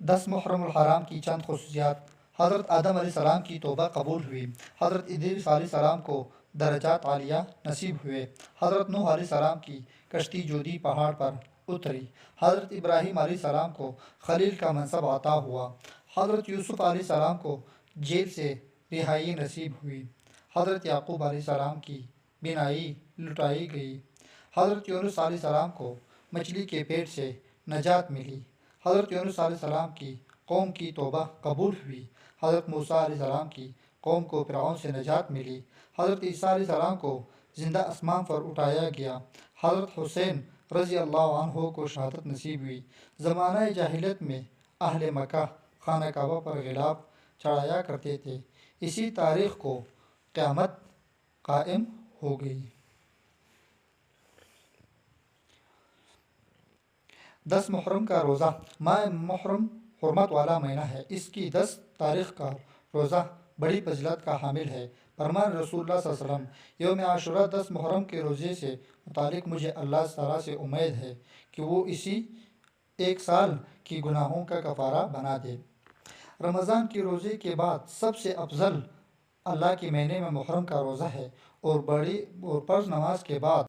10 محرم الحرام کی چند خصوصیات۔ حضرت آدم علیہ السلام کی توبہ قبول ہوئی۔ حضرت ادریس علیہ السلام کو درجات عالیہ نصیب ہوئے۔ حضرت نوح علیہ السلام کی کشتی جودی پہاڑ پر اتری۔ حضرت ابراہیم علیہ السلام کو خلیل کا منصب عطا ہوا۔ حضرت یوسف علیہ السلام کو جیل سے رہائی نصیب ہوئی۔ حضرت یعقوب علیہ السلام کی بینائی لٹائی گئی۔ حضرت یونس علیہ السلام کو مچھلی کے پیٹ سے نجات ملی۔ حضرت یونس علیہ السلام کی قوم کی توبہ قبول ہوئی۔ حضرت موسیٰ علیہ السلام کی قوم کو فرعون سے نجات ملی۔ حضرت عیسیٰ علیہ السلام کو زندہ آسمان پر اٹھایا گیا۔ حضرت حسین رضی اللہ عنہ کو شہادت نصیب ہوئی۔ زمانہ جاہلیت میں اہل مکہ خانہ کعبہ پر غلاف چڑھایا کرتے تھے، اسی تاریخ کو قیامت قائم ہو گئی۔ 10 محرم کا روزہ۔ ماہ محرم حرمت والا مہینہ ہے، اس کی 10 تاریخ کا روزہ بڑی فضیلت کا حامل ہے۔ فرمان رسول اللہ صلی اللہ علیہ وسلم، یوم عاشوراء 10 محرم کے روزے سے متعلق مجھے اللہ تعالیٰ سے امید ہے کہ وہ اسی ایک سال کی گناہوں کا کفارہ بنا دے۔ رمضان کے روزے کے بعد سب سے افضل اللہ کے مہینے میں محرم کا روزہ ہے، اور فرض نماز کے بعد